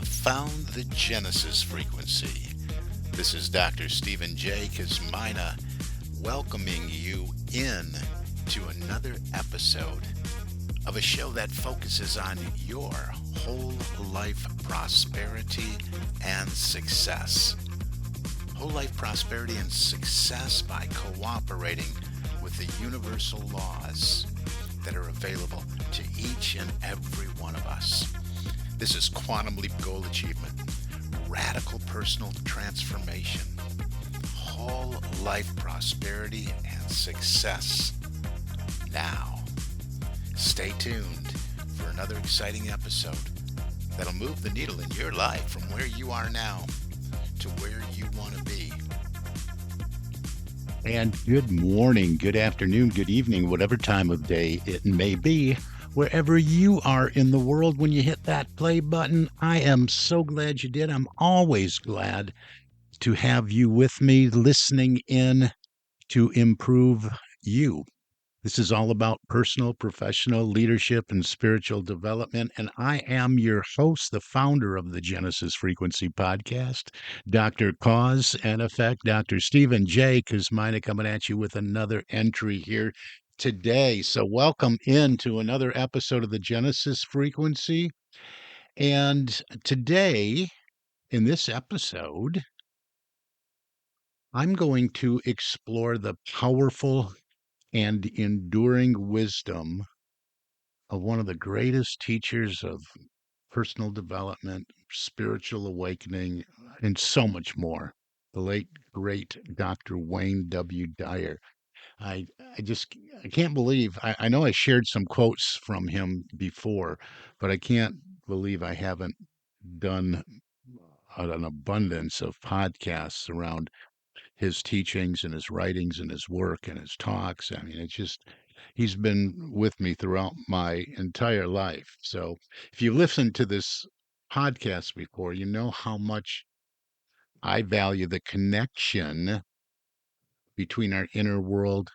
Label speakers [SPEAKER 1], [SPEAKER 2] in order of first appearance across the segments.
[SPEAKER 1] have found the Genesis frequency. This is Dr. Stephen J. Kosmyna welcoming you in to another episode of a show that focuses on your whole life prosperity and success. Whole life prosperity and success by cooperating with the universal laws that are available to each and every one of us. This is Quantum Leap Goal Achievement, Radical Personal Transformation, Whole Life Prosperity and Success. Now, stay tuned for another exciting episode that'll move the needle in your life from where you are now to where you want to be.
[SPEAKER 2] And good morning, good afternoon, good evening, whatever time of day it may be, wherever you are in the world when you hit that play button. I am so glad you did. I'm always glad to have you with me listening in to improve you. This is all about personal, professional leadership and spiritual development. And I am your host, the founder of the Genesis Frequency Podcast, Dr. Cause and Effect, Dr. Stephen J. Kosmyna, coming at you with another entry here today. So, welcome into another episode of the Genesis Frequency. And today, in this episode, I'm going to explore the powerful and enduring wisdom of one of the greatest teachers of personal development, spiritual awakening, and so much more, the late great Dr. Wayne W. Dyer. I I can't believe I know I shared some quotes from him before, but I can't believe I haven't done an abundance of podcasts around his teachings and his writings and his work and his talks. I mean, it's just, he's been with me throughout my entire life. So if you listened to this podcast before, you know how much I value the connection between our inner world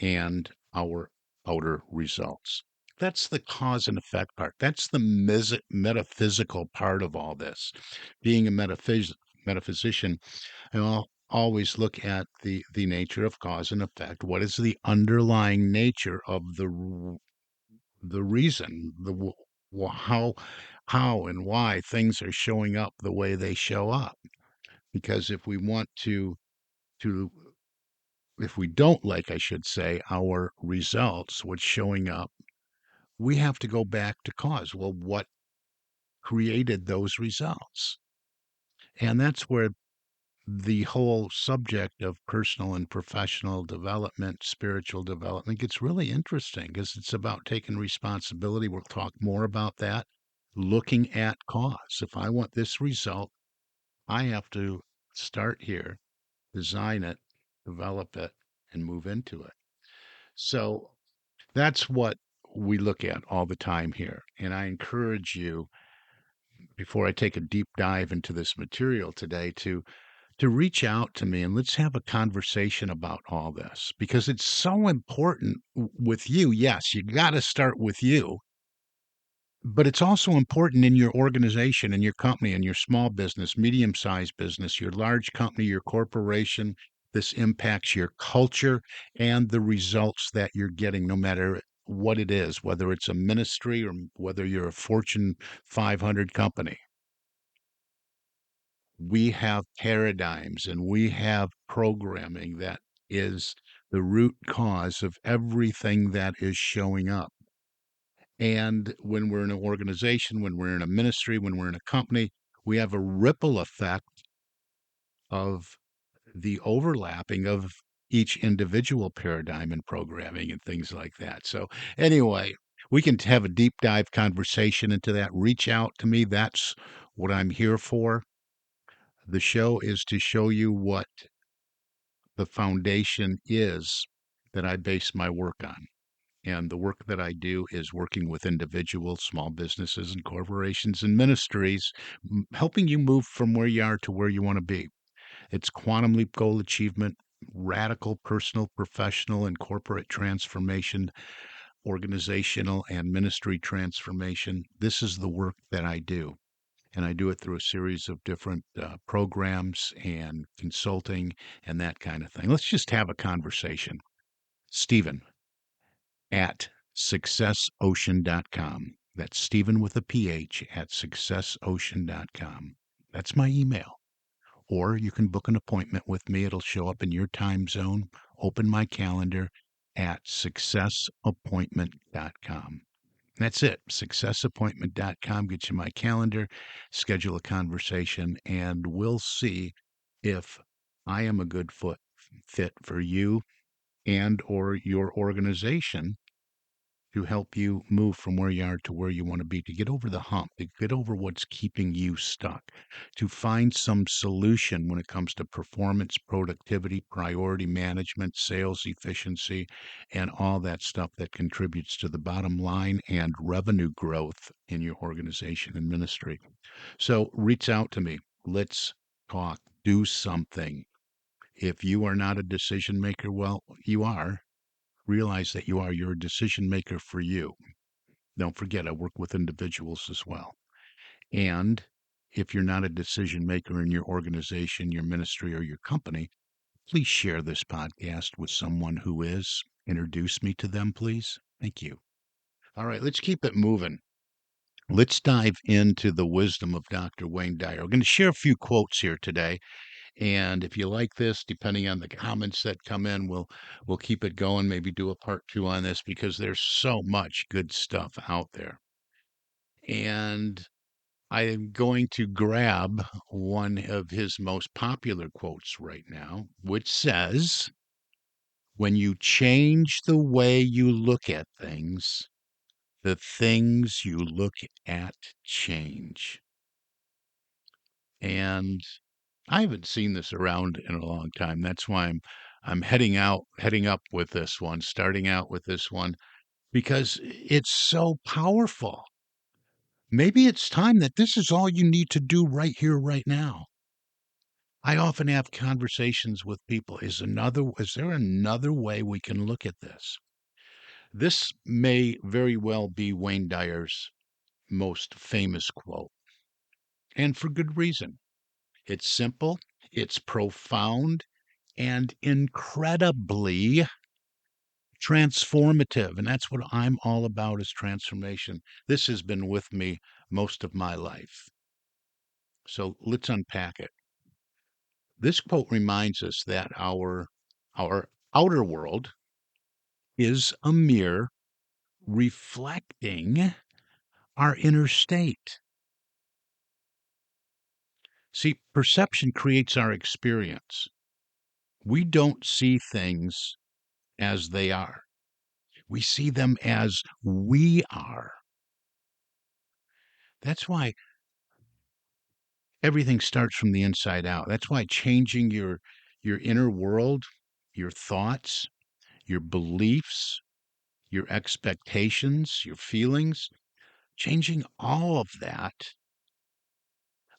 [SPEAKER 2] and our outer results. That's the cause and effect part. That's the metaphysical part of all this. Being a metaphysician, I'll always look at the nature of cause and effect. What is the underlying nature of the reason, how and why things are showing up the way they show up? Because if we want to if we don't like, I should say, our results, what's showing up, we have to go back to cause. Well, what created those results? And that's where the whole subject of personal and professional development, spiritual development gets really interesting because it's about taking responsibility. We'll talk more about that. Looking at cause. If I want this result, I have to start here, design it, develop it, and move into it. So that's what we look at all the time here. And I encourage you, before I take a deep dive into this material today, to reach out to me and let's have a conversation about all this because it's so important with you. Yes, you got to start with you, but it's also important in your organization, in your company, in your small business, medium sized business, your large company, your corporation. This impacts your culture and the results that you're getting, no matter what it is, whether it's a ministry or whether you're a Fortune 500 company. We have paradigms and we have programming that is the root cause of everything that is showing up. And when we're in an organization, when we're in a ministry, when we're in a company, we have a ripple effect of the overlapping of each individual paradigm and programming and things like that. So, anyway, we can have a deep dive conversation into that. Reach out to me. That's what I'm here for. The show is to show you what the foundation is that I base my work on. And the work that I do is working with individuals, small businesses, and corporations and ministries, helping you move from where you are to where you want to be. It's quantum leap goal achievement, radical personal, professional, and corporate transformation, organizational and ministry transformation. This is the work that I do. and I do it through a series of different programs and consulting and that kind of thing. Let's just have a conversation. Stephen at successocean.com. That's Stephen with a PH at successocean.com. That's my email. Or you can book an appointment with me. It'll show up in your time zone. Open my calendar at successappointment.com. That's it. Successappointment.com. Get you my calendar, schedule a conversation, and we'll see if I am a good fit for you and or your organization to help you move from where you are to where you want to be, to get over the hump, to get over what's keeping you stuck, to find some solution when it comes to performance, productivity, priority management, sales efficiency, and all that stuff that contributes to the bottom line and revenue growth in your organization and ministry. So reach out to me. Let's talk. Do something. If you are not a decision maker, well, you are. Realize that you are. You're a decision maker for you. Don't forget, I work with individuals as well. And if you're not a decision maker in your organization, your ministry, or your company, please share this podcast with someone who is. Introduce me to them, please. Thank you. All right, let's keep it moving. Let's dive into the wisdom of Dr. Wayne Dyer. We're going to share a few quotes here today. And if you like this, depending on the comments that come in, we'll keep it going, maybe do a part two on this because there's so much good stuff out there. And I'm going to grab one of his most popular quotes right now, which says, when you change the way you look at things, the things you look at change. And I haven't seen this around in a long time. That's why I'm heading up with this one, starting out with this one, because it's so powerful. Maybe it's time that this is all you need to do right here, right now. I often have conversations with people. Is there another way we can look at this? This may very well be Wayne Dyer's most famous quote, and for good reason. It's simple, it's profound, and incredibly transformative. And that's what I'm all about, is transformation. This has been with me most of my life. So let's unpack it. This quote reminds us that our outer world is a mirror reflecting our inner state. See, perception creates our experience. We don't see things as they are. We see them as we are. That's why everything starts from the inside out. That's why changing your inner world, your thoughts, your beliefs, your expectations, your feelings, changing all of that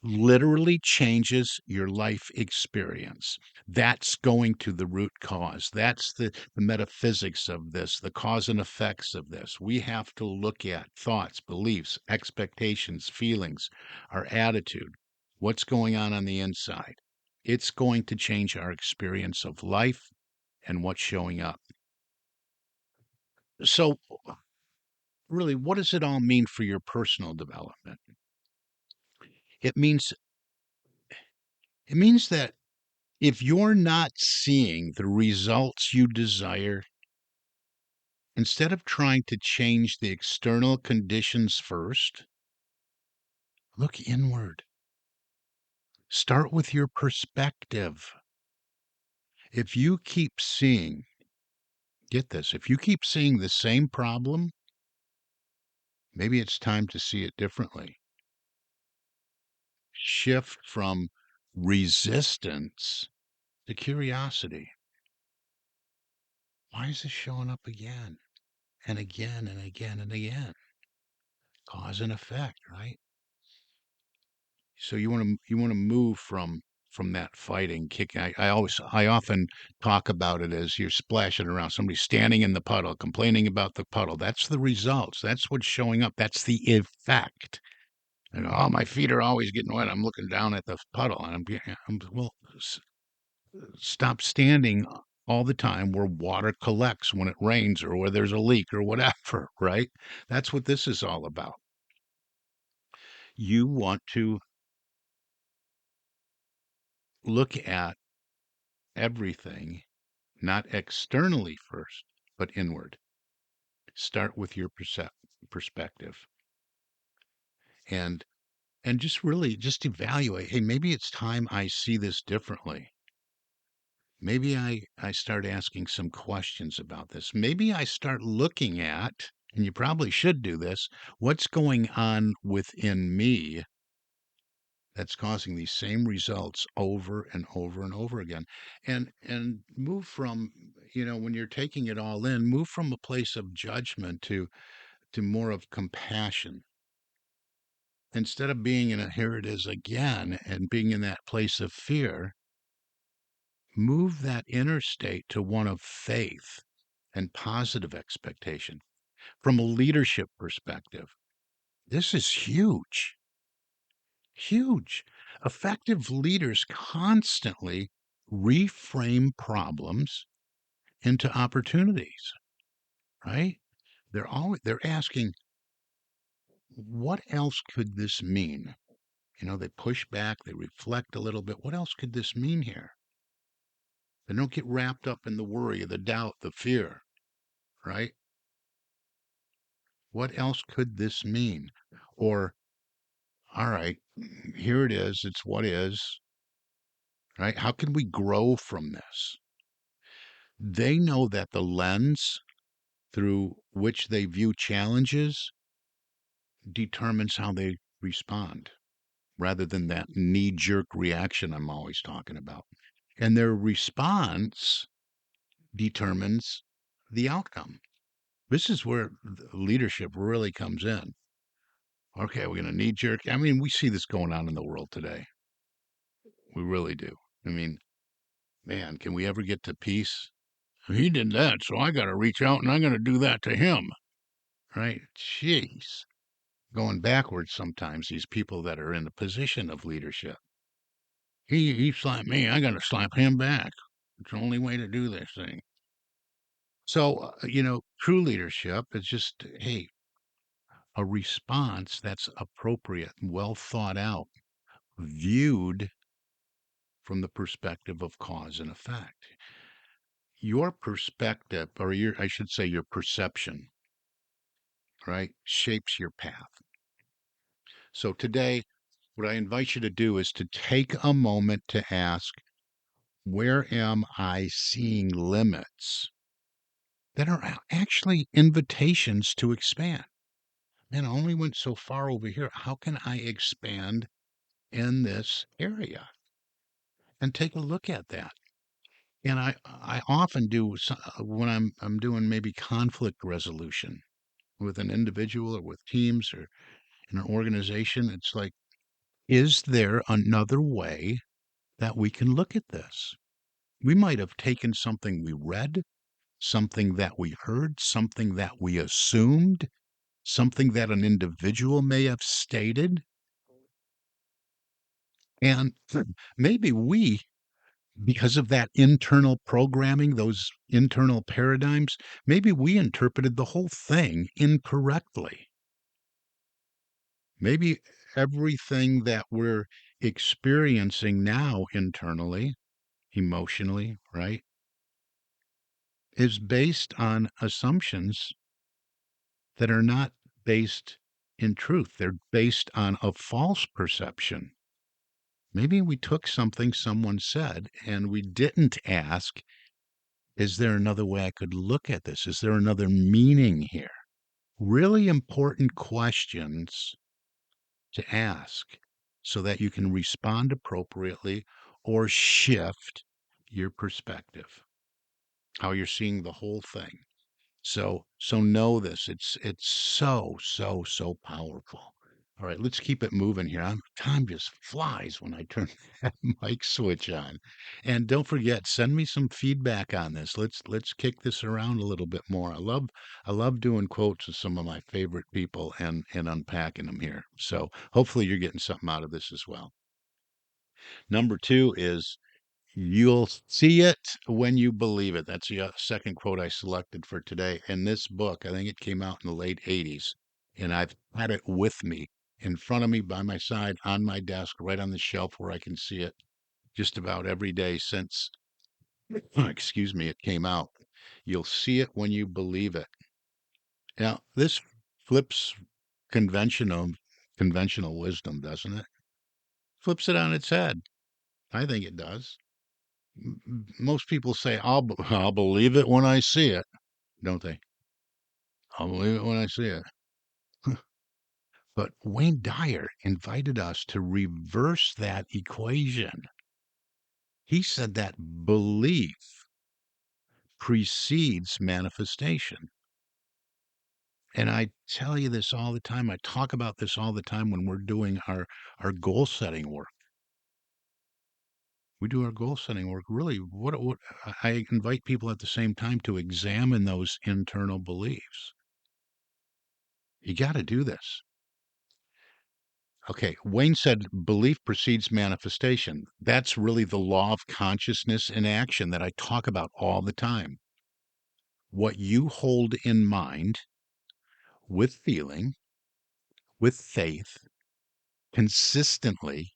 [SPEAKER 2] literally changes your life experience. That's going to the root cause. That's the metaphysics of this, the cause and effects of this. We have to look at thoughts, beliefs, expectations, feelings, our attitude, what's going on the inside. It's going to change our experience of life and what's showing up. So, really, what does it all mean for your personal development? It means it means that if you're not seeing the results you desire, instead of trying to change the external conditions first, look inward. Start with your perspective. If you keep seeing, get this, if you keep seeing the same problem, maybe it's time to see it differently. Shift from resistance to curiosity. Why is this showing up again and again and again and again? Cause and effect, right? So you want to move from that fighting, kicking. I often talk about it as you're splashing around. Somebody standing in the puddle, complaining about the puddle. That's the results. That's what's showing up. That's the effect. And oh, my feet are always getting wet. I'm looking down at the puddle, and well, stop standing all the time where water collects when it rains or where there's a leak or whatever, right? That's what this is all about. You want to look at everything, not externally first, but inward. Start with your perspective and just really just evaluate, hey, maybe it's time I see this differently. Maybe I start asking some questions about this. Maybe I start looking at, and you probably should do this, what's going on within me that's causing these same results over and over and over again. And move from, when you're taking it all in, move from a place of judgment to more of compassion. Instead of being in a here it is again and being in that place of fear, move that inner state to one of faith and positive expectation. From a leadership perspective, this is huge, huge. Effective leaders constantly reframe problems into opportunities, right? They're asking, what else could this mean? They push back, they reflect a little bit. What else could this mean here? They don't get wrapped up in the worry, the doubt, the fear, right? What else could this mean? Or, all right, here it is, it's what is, right? How can we grow from this? They know that the lens through which they view challenges determines how they respond rather than that knee jerk reaction I'm always talking about. And their response determines the outcome. This is where leadership really comes in. Okay, we're going to knee jerk. I mean, we see this going on in the world today. We really do. I mean, man, can we ever get to peace? He did that, so I got to reach out and I'm going to do that to him. Right? Jeez. Going backwards sometimes, these people that are in the position of leadership. He slapped me. I got to slap him back. It's the only way to do this thing. So, true leadership is just, hey, a response that's appropriate, well thought out, viewed from the perspective of cause and effect. Your perspective, or I should say, your perception, right, shapes your path. So today, what I invite you to do is to take a moment to ask, where am I seeing limits that are actually invitations to expand? Man, I only went so far over here. How can I expand in this area? And take a look at that. And I often do when I'm doing maybe conflict resolution with an individual or with teams or in an organization. It's like, is there another way that we can look at this? We might have taken something we read, something that we heard, something that we assumed, something that an individual may have stated, and maybe we, because of that internal programming, those internal paradigms, maybe we interpreted the whole thing incorrectly. Maybe everything that we're experiencing now internally, emotionally, right, is based on assumptions that are not based in truth. They're based on a false perception. Maybe we took something someone said and we didn't ask, is there another way I could look at this? Is there another meaning here? Really important questions to ask so that you can respond appropriately or shift your perspective, how you're seeing the whole thing. So know this. It's so powerful. All right, let's keep it moving here. Time just flies when I turn that mic switch on. And don't forget, send me some feedback on this. Let's kick this around a little bit more. I love doing quotes with some of my favorite people and unpacking them here. So hopefully you're getting something out of this as well. Number two is you'll see it when you believe it. That's the second quote I selected for today. In this book, I think it came out in the late 80s, and I've had it with me in front of me, by my side, on my desk, right on the shelf where I can see it just about every day since, excuse me, it came out. You'll see it when you believe it. Now, this flips conventional conventional wisdom, doesn't it? Flips it on its head. I think it does. Most people say, I'll believe it when I see it, don't they? I'll believe it when I see it. But Wayne Dyer invited us to reverse that equation. He said that belief precedes manifestation. And I tell you this all the time. I talk about this all the time when we're doing our goal setting work. We do our goal setting work. Really, what I invite people at the same time to examine those internal beliefs. You got to do this. Okay, Wayne said belief precedes manifestation. That's really the law of consciousness in action that I talk about all the time. What you hold in mind with feeling, with faith, consistently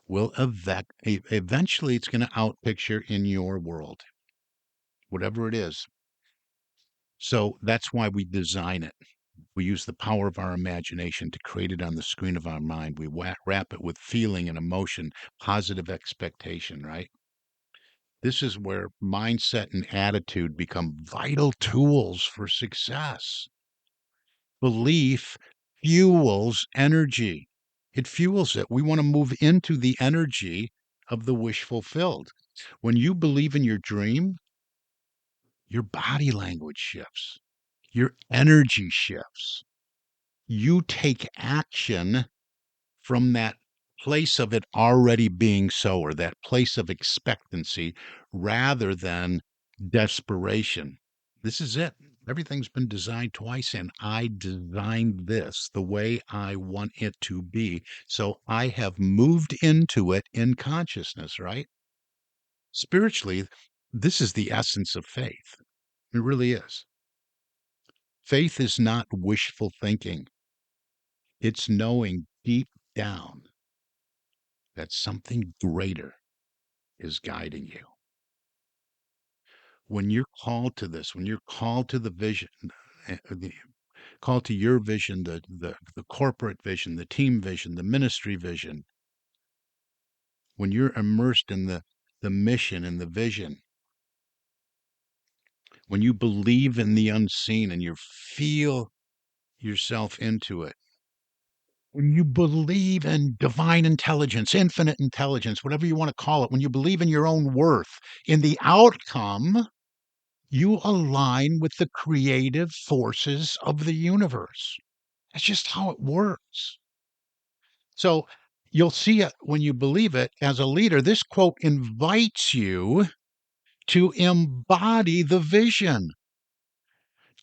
[SPEAKER 2] will eventually it's going to outpicture in your world, whatever it is. So that's why we design it. We use the power of our imagination to create it on the screen of our mind. We wrap it with feeling and emotion, positive expectation, right? This is where mindset and attitude become vital tools for success. Belief fuels energy. It fuels it. We want to move into the energy of the wish fulfilled. When you believe in your dream, your body language shifts, your energy shifts. You take action from that place of it already being so, or that place of expectancy, rather than desperation. This is it. Everything's been designed twice, and I designed this the way I want it to be. So I have moved into it in consciousness, right? Spiritually, this is the essence of faith. It really is. Faith is not wishful thinking, it's knowing deep down that something greater is guiding you. When you're called to this, when you're called to the vision, called to your vision, the corporate vision, the team vision, the ministry vision, when you're immersed in the mission and the vision, when you believe in the unseen and you feel yourself into it, when you believe in divine intelligence, infinite intelligence, whatever you want to call it, when you believe in your own worth, in the outcome, you align with the creative forces of the universe. That's just how it works. So you'll see it when you believe it as a leader. This quote invites you to embody the vision.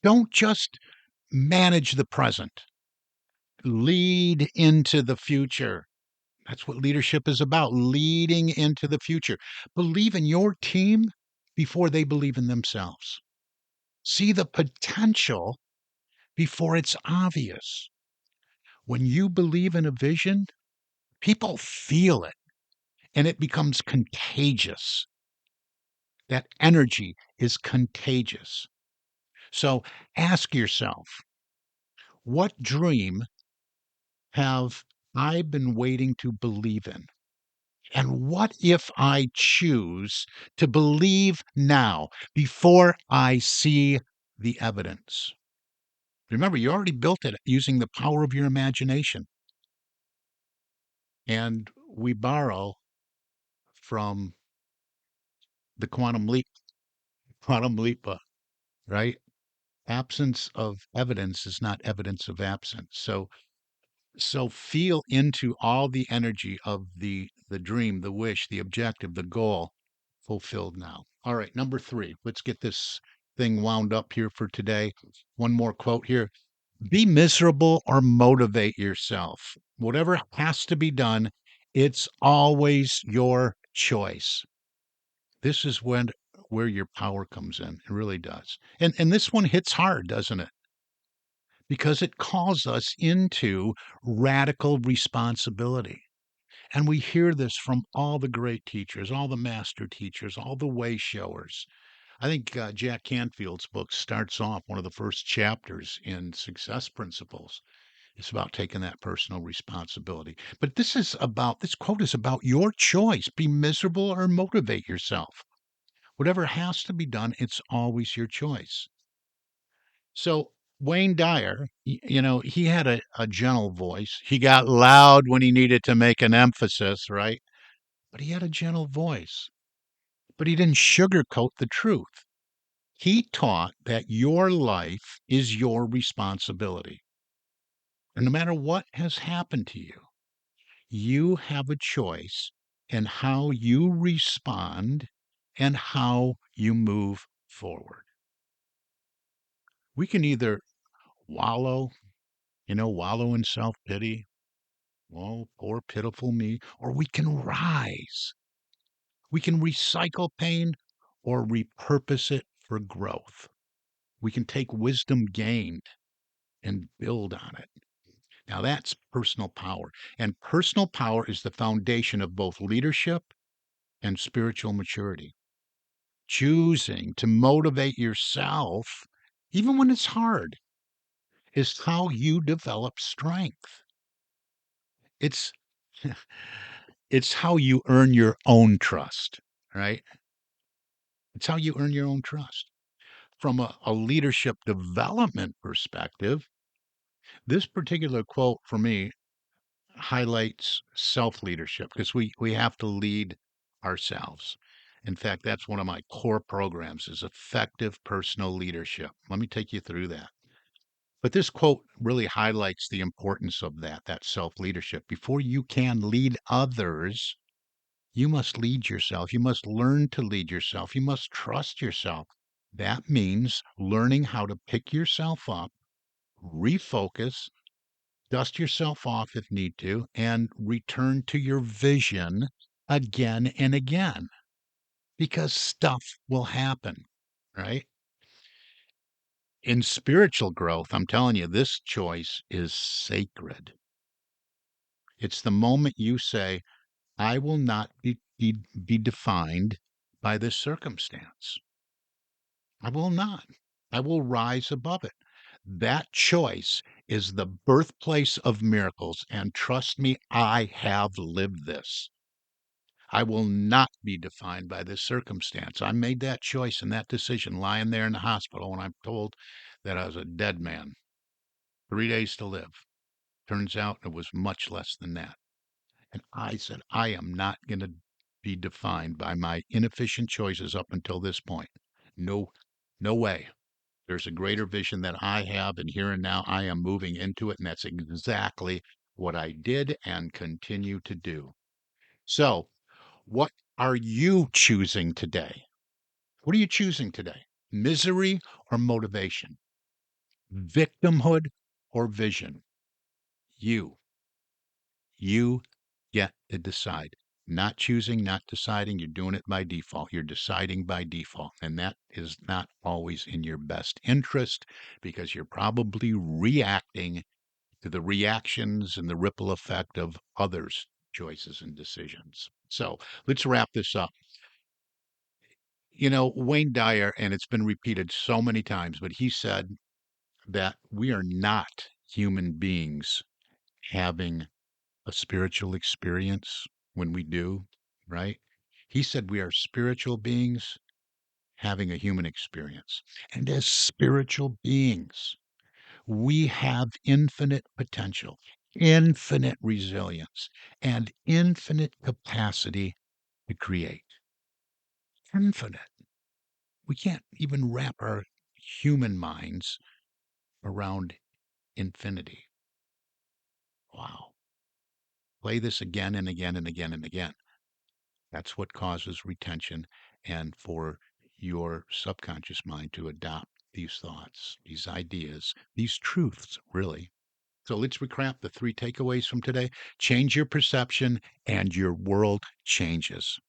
[SPEAKER 2] Don't just manage the present, lead into the future. That's what leadership is about, leading into the future. Believe in your team before they believe in themselves. See the potential before it's obvious. When you believe in a vision, people feel it and it becomes contagious. That energy is contagious. So ask yourself, what dream have I been waiting to believe in? And what if I choose to believe now before I see the evidence? Remember, you already built it using the power of your imagination. And we borrow from the quantum leap, right? Absence of evidence is not evidence of absence. So So feel into all the energy of the dream, the wish, the objective, the goal fulfilled now. All right, number 3. Let's get this thing wound up here for today. One more quote here. Be miserable or motivate yourself. Whatever has to be done, it's always your choice. This is when where your power comes in. It really does. And this one hits hard, doesn't it? Because it calls us into radical responsibility. And we hear this from all the great teachers, all the master teachers, all the way showers. I think Jack Canfield's book starts off one of the first chapters in Success Principles. It's about taking that personal responsibility. But this quote is about your choice. Be miserable or motivate yourself. Whatever has to be done, it's always your choice. So Wayne Dyer, he had a gentle voice. He got loud when he needed to make an emphasis, right? But he had a gentle voice. But he didn't sugarcoat the truth. He taught that your life is your responsibility. And no matter what has happened to you, you have a choice in how you respond and how you move forward. We can either wallow, wallow in self pity. Oh, poor, pitiful me. Or we can rise. We can recycle pain or repurpose it for growth. We can take wisdom gained and build on it. Now, that's personal power. And personal power is the foundation of both leadership and spiritual maturity. Choosing to motivate yourself, even when it's hard, is how you develop strength. It's it's how you earn your own trust, right? It's how you earn your own trust. From a leadership development perspective, this particular quote for me highlights self leadership because we have to lead ourselves. In fact, that's one of my core programs is effective personal leadership. Let me take you through that. But this quote really highlights the importance of that self leadership. Before you can lead others, you must lead yourself. You must learn to lead yourself. You must trust yourself. That means learning how to pick yourself up, refocus, dust yourself off if need to, and return to your vision again and again because stuff will happen, right? In spiritual growth, I'm telling you, this choice is sacred. It's the moment you say, I will not be defined by this circumstance. I will not. I will rise above it. That choice is the birthplace of miracles. And trust me, I have lived this. I will not be defined by this circumstance. I made that choice and that decision lying there in the hospital when I'm told that I was a dead man, 3 days to live. Turns out it was much less than that. And I said, I am not going to be defined by my inefficient choices up until this point. No, no way. There's a greater vision that I have, and here and now I am moving into it. And that's exactly what I did and continue to do. So, what are you choosing today? What are you choosing today? Misery or motivation? Victimhood or vision? You. You get to decide. Not choosing, not deciding. You're doing it by default. You're deciding by default. And that is not always in your best interest because you're probably reacting to the reactions and the ripple effect of others' choices and decisions. So let's wrap this up. Wayne Dyer, and it's been repeated so many times, but he said that we are not human beings having a spiritual experience when we do, right? He said we are spiritual beings having a human experience. And as spiritual beings, we have infinite potential, infinite resilience, and infinite capacity to create. Infinite. We can't even wrap our human minds around infinity. Wow. Play this again and again and again and again. That's what causes retention and for your subconscious mind to adopt these thoughts, these ideas, these truths, really. So let's recap the three takeaways from today. Change your perception and your world changes.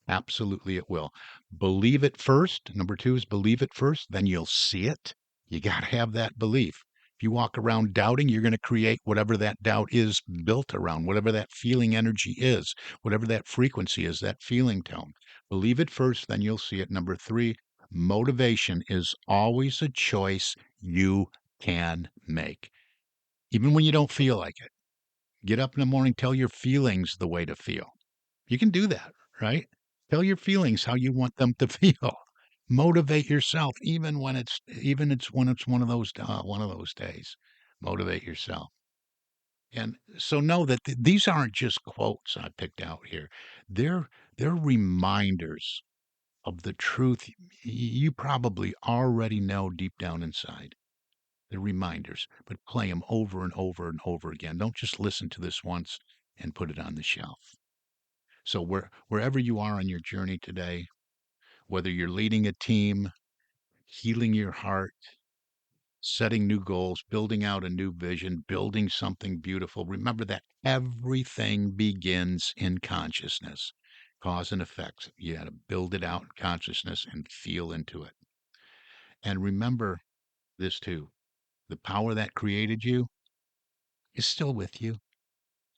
[SPEAKER 2] Absolutely, it will. Believe it first. Number two is believe it first, then you'll see it. You got to have that belief. If you walk around doubting, you're going to create whatever that doubt is built around, whatever that feeling energy is, whatever that frequency is, that feeling tone. Believe it first, then you'll see it. Number three, motivation is always a choice you can make, even when you don't feel like it. Get up in the morning, tell your feelings the way to feel. You can do that, right? Tell your feelings how you want them to feel. Motivate yourself, even when it's one of those days. Motivate yourself. And so know that these aren't just quotes I picked out here. They're reminders of the truth you probably already know deep down inside. They're reminders, but play them over and over and over again. Don't just listen to this once and put it on the shelf. So wherever you are on your journey today, whether you're leading a team, healing your heart, setting new goals, building out a new vision, building something beautiful, remember that everything begins in consciousness. Cause and effect. You got to build it out in consciousness and feel into it. And remember this too. The power that created you is still with you,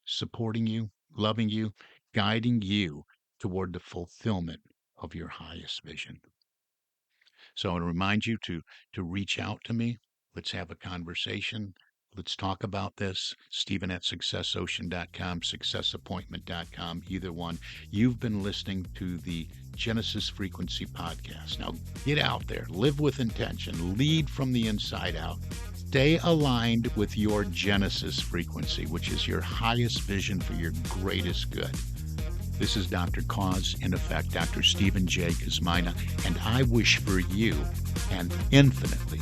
[SPEAKER 2] supporting you, loving you, guiding you toward the fulfillment of your highest vision. So I want to remind you to reach out to me. Let's have a conversation. Let's talk about this. Stephen at successocean.com, successappointment.com, either one. You've been listening to the Genesis Frequency Podcast. Now get out there, live with intention, lead from the inside out. Stay aligned with your Genesis frequency, which is your highest vision for your greatest good. This is Dr. Cause and Effect, Dr. Stephen J. Kosmyna, and I wish for you an infinitely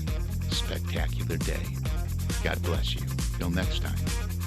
[SPEAKER 2] spectacular day. God bless you. Till next time.